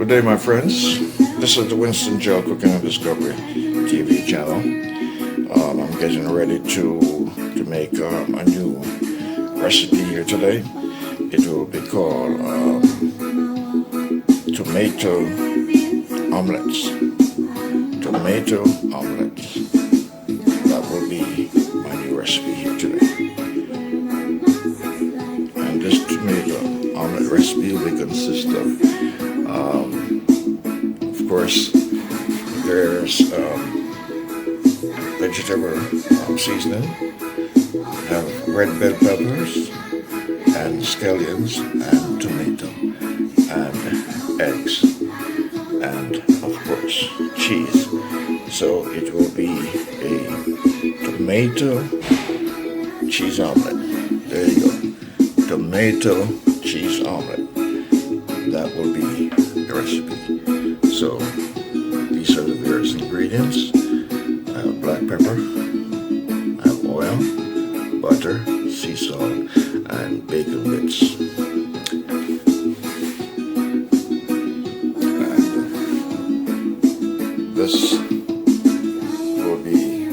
Good day, my friends. This is the Winston Joe Cooking and Discovery TV channel. I'm getting ready to make a new recipe here today. It will be called tomato omelets. Tomato omelets. That will be my new recipe here today. And this tomato omelet recipe will consist of course, there's vegetable seasoning. We have red bell peppers and scallions and tomato and eggs and of course cheese. So it will be a tomato cheese omelet. There you go. Tomato cheese omelet. That will be the recipe. So these are the various ingredients. I have black pepper, I have oil, butter, sea salt, and bacon bits. And this will be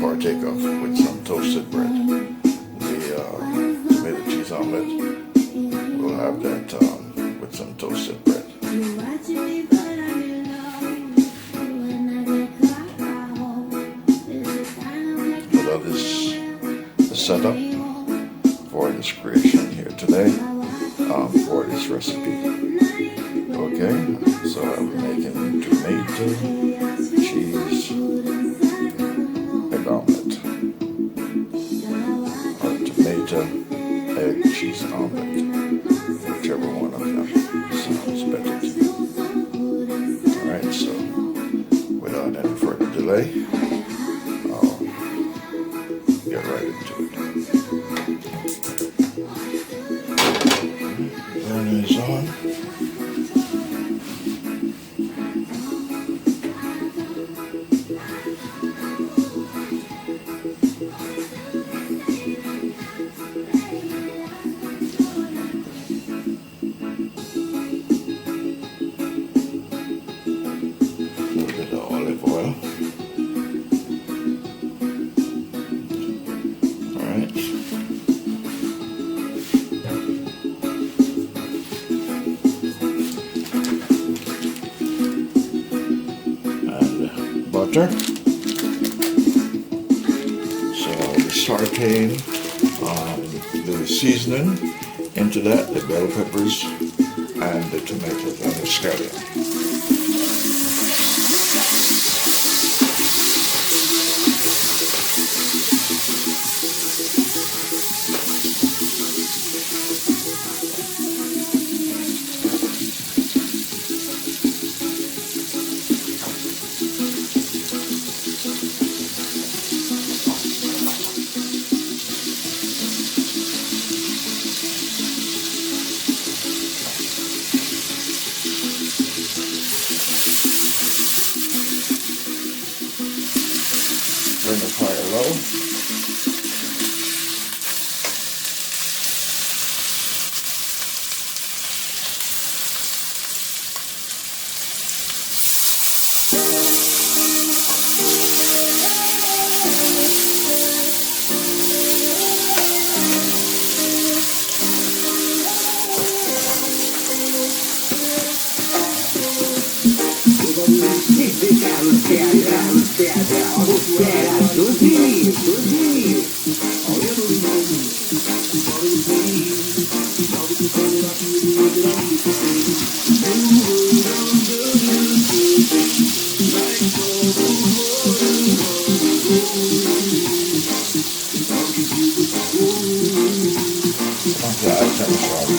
partake of with some toasted bread. The tomato cheese omelet will have that with some toasted bread. That is the setup for this creation here today for this recipe. Okay, so I'm making tomato cheese egg omelet or tomato egg cheese omelet, whichever one of them sounds better to you. Alright, so without any further delay, I'll get right into it. Burner is on. Butter. So I'll be sautéing the seasoning into that, the bell peppers and the tomatoes and the scallion. Turn the fire low.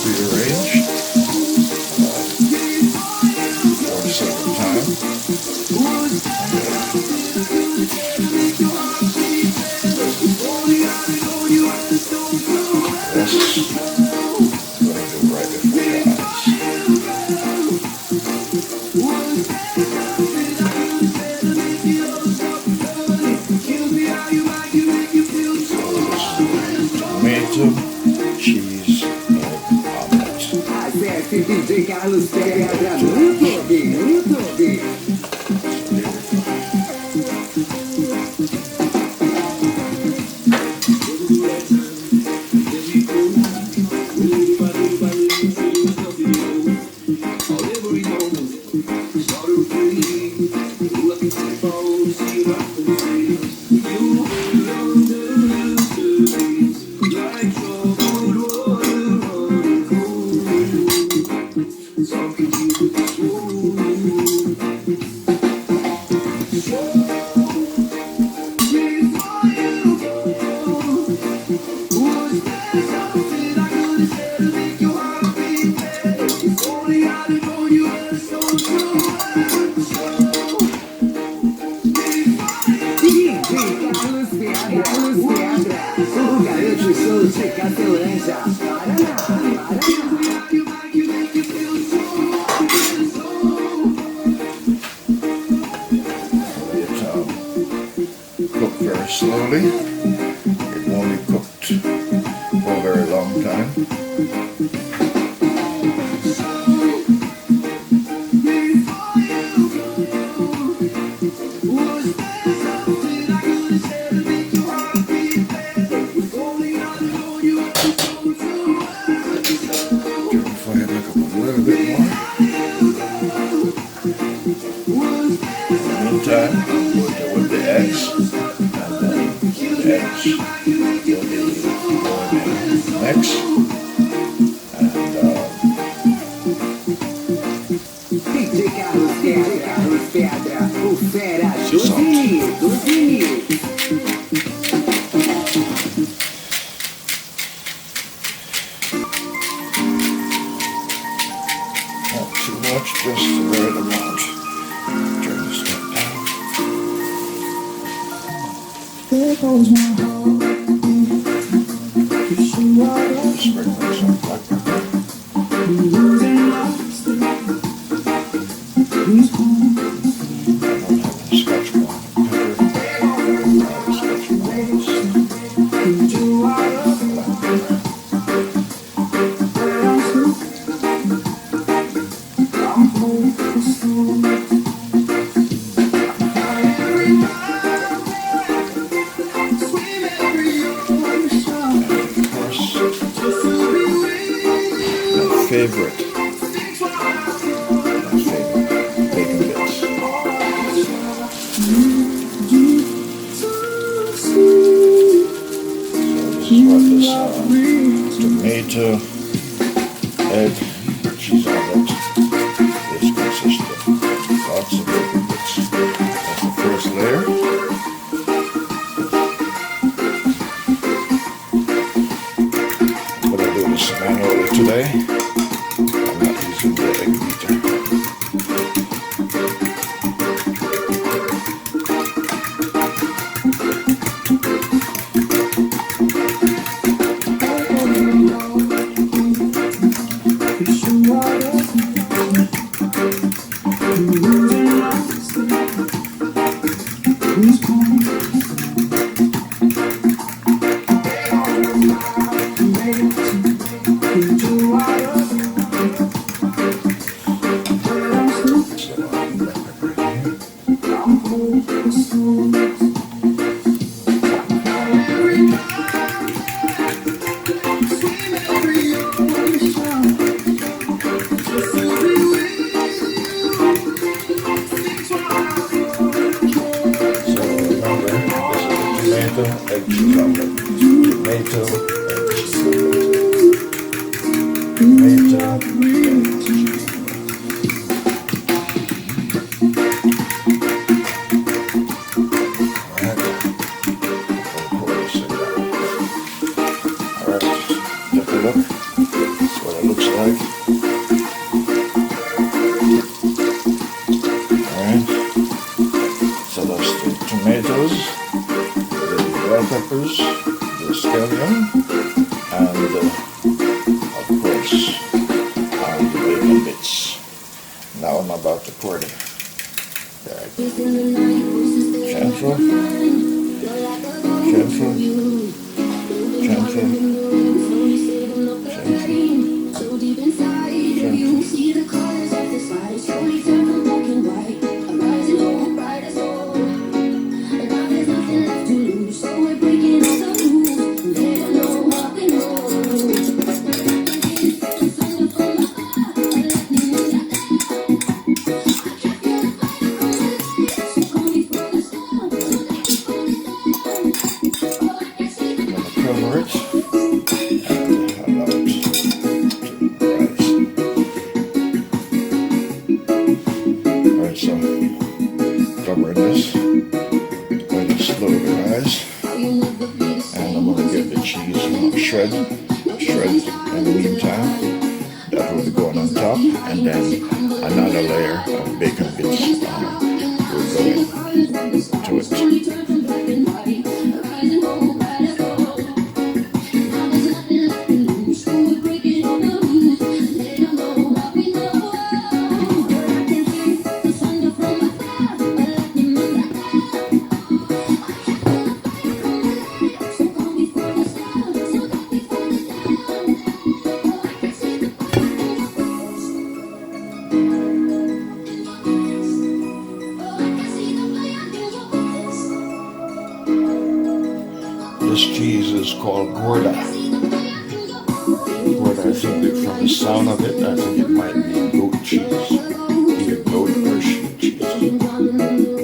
Prearranged for the sake of time. Yes, I'm going to do right before your eyes. So this is tomato cheese egg omelet. Cook very slowly. It won't be cooked for a very long time. Turn the fire back up a little bit more. In the meantime, with the eggs, and then the eggs will be going in next, and not too much, just the right amount. Turn this one down. There goes my heart. Sprinkle some black pepper. Losing lost. Who's home? I don't have any Scotch bonnet pepper. Scotch bonnets. Into our love. I'm home for school. Favorite bacon bits. So this is what this tomato, egg, cheese omelette is consistent. Lots of bacon bits. That's the first layer. I'm going to do this manually today. I'm not using the egg beater. Egg cheese omelette. Tomato, egg cheese omelette. Tomato, egg cheese Alright, take a look. That's what it looks like. Alright, so that's the tomatoes, bell peppers, the scallion, and of course the bacon bits. Now I'm about to pour them. There. Gentle, gentle, gentle, gentle, gentle. cover it and allow it to rise. Alright, so covering this, let it slowly rise, and I'm going to get the cheese shred in the meantime. That will be going on top, and then another layer of bacon bits will go into it. This cheese is called Gouda. Gouda, I think that from the sound of it, I think it might be goat cheese. Either goat or sheep cheese. Gouda.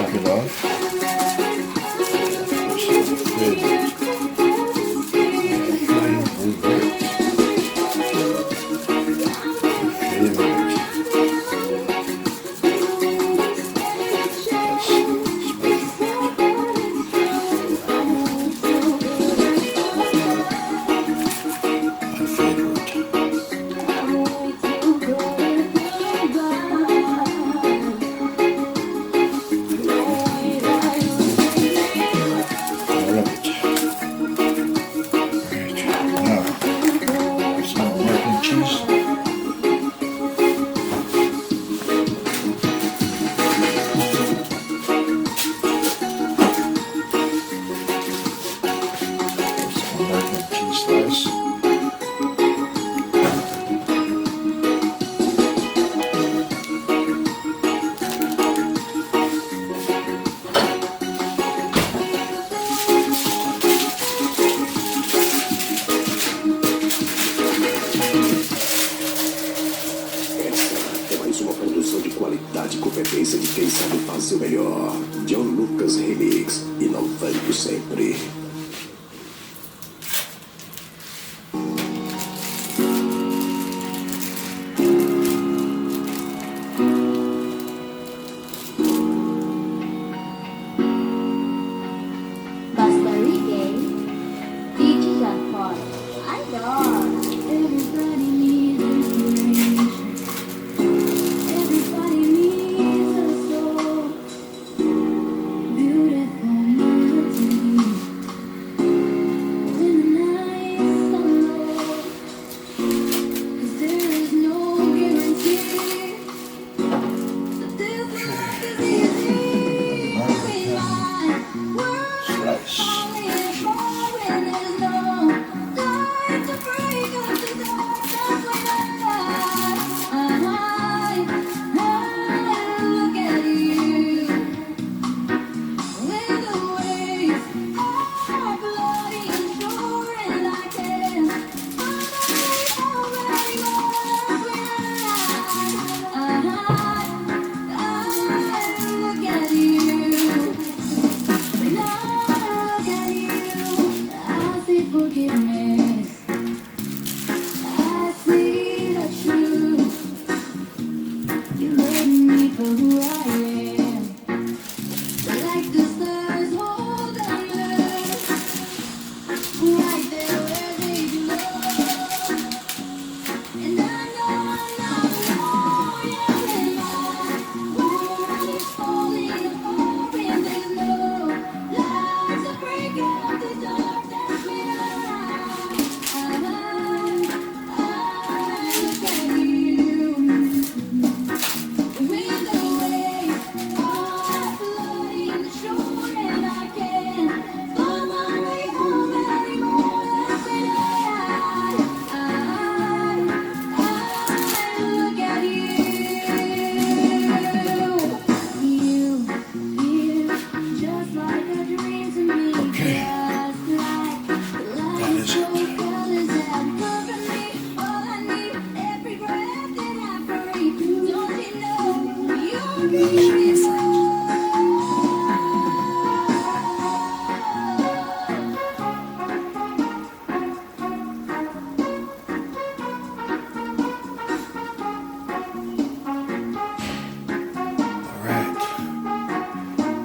top it off. qualidade e competência de quem sabe fazer o melhor. John Lucas Remix, inovando sempre.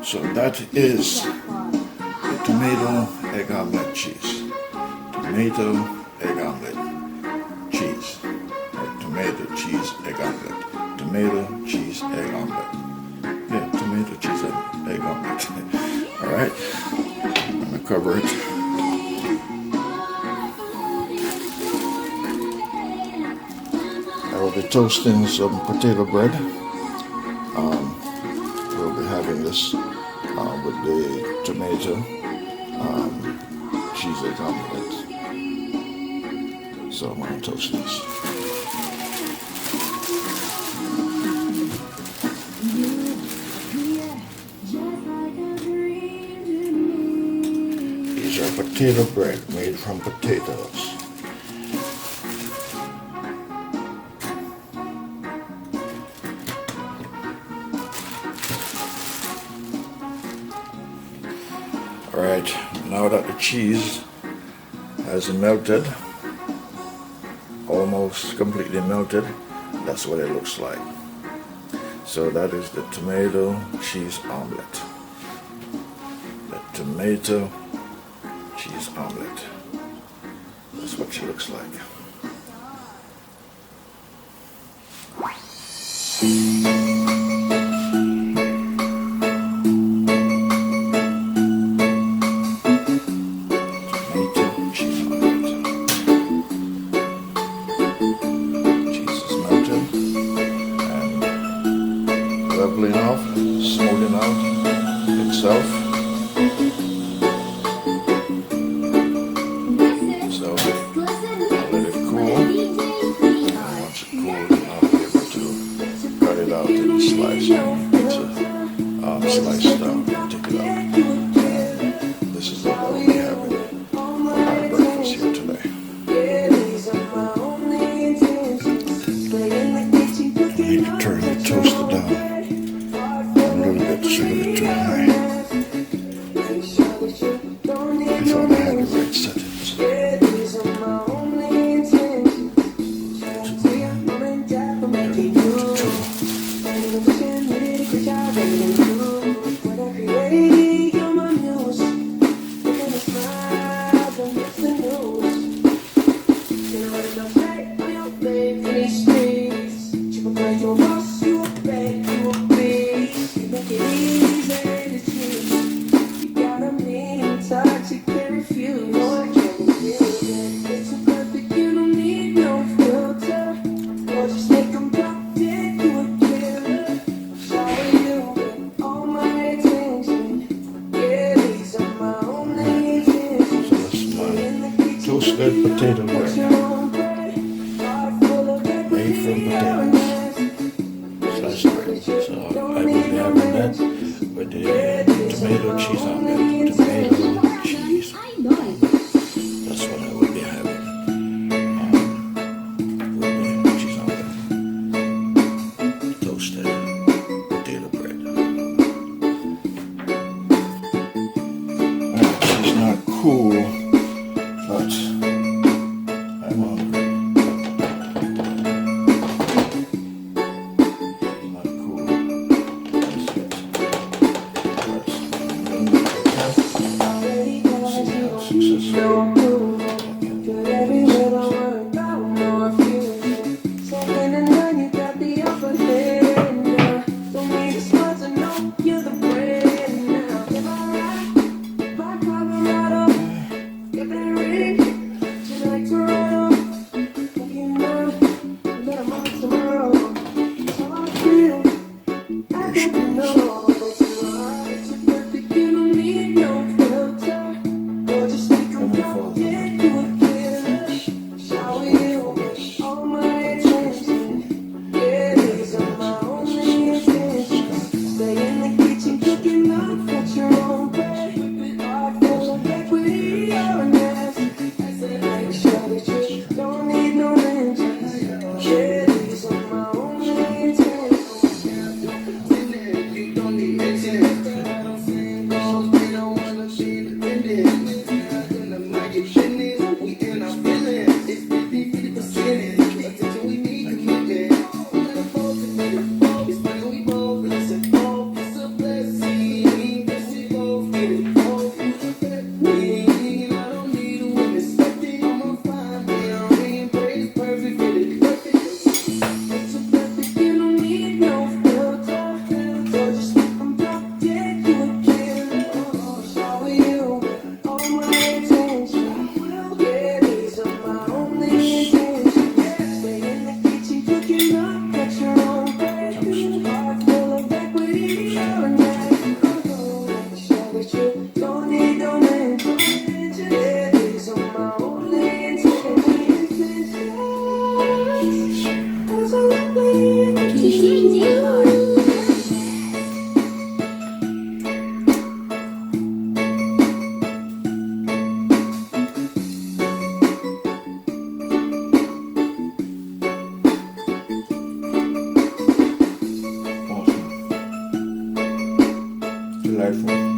So that is the tomato egg omelette cheese. Tomato egg omelette cheese. Tomato cheese egg omelette. Tomato cheese egg omelette. Yeah, tomato cheese egg omelette. Alright, I'm going to cover it. I will be toasting some potato bread. We'll be having this with the tomato cheese egg omelette. So I'm going to toast this. These are potato bread made from potatoes. Alright, now that the cheese has melted, almost completely melted, that's what it looks like. So that is the tomato cheese omelette. The tomato cheese omelette. That's what she looks like. Leveling off, smoothing out itself. So I'll let it cool. And once it cools, I'll be able to cut it out in slices. Sliced down, take it out. This is what I'll be having for my breakfast here today. I need to turn the toaster down. It's a little bit too high. I thought I had the right settings. Toasted potato bread made from potatoes, sliced bread. So I will be having that with the tomato cheese omelette. Tomato cheese. That's what I will be having with the cheese omelette. Toasted potato bread. She's not cool. But I'm hungry. Not cool. That's it. delightful.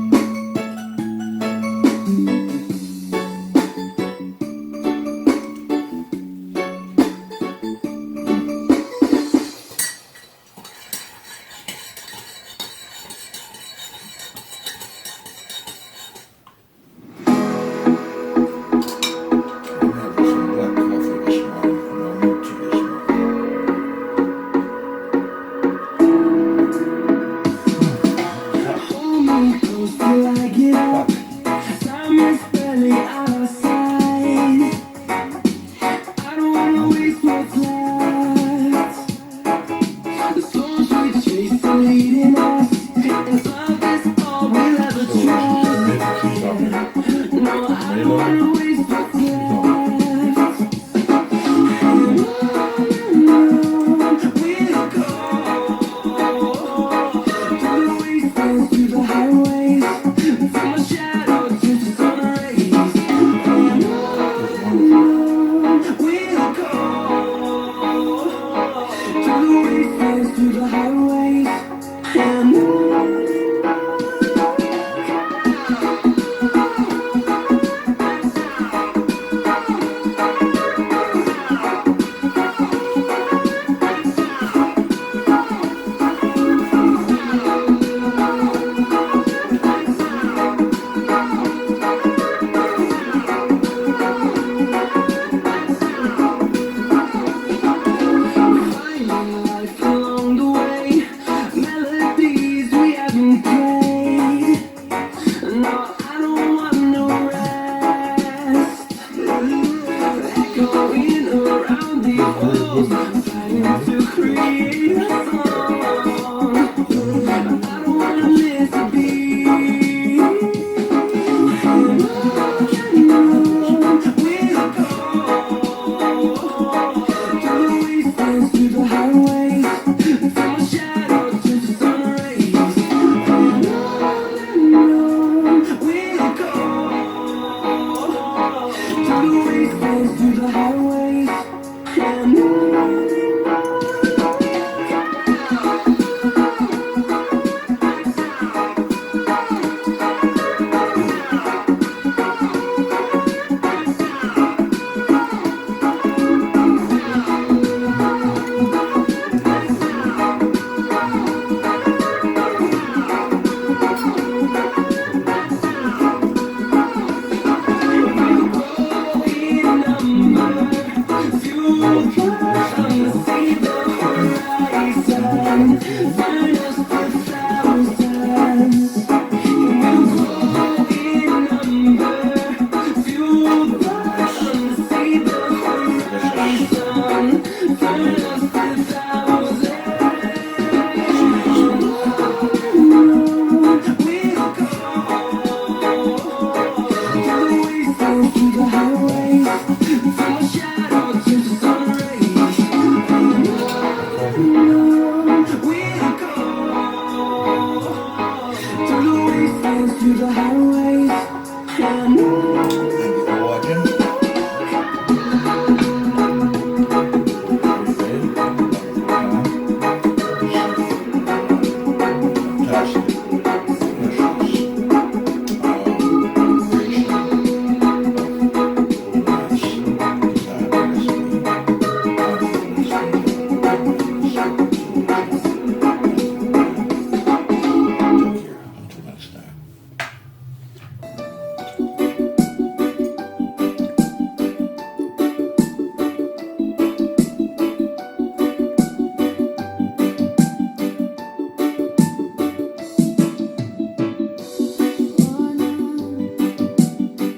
To the highway.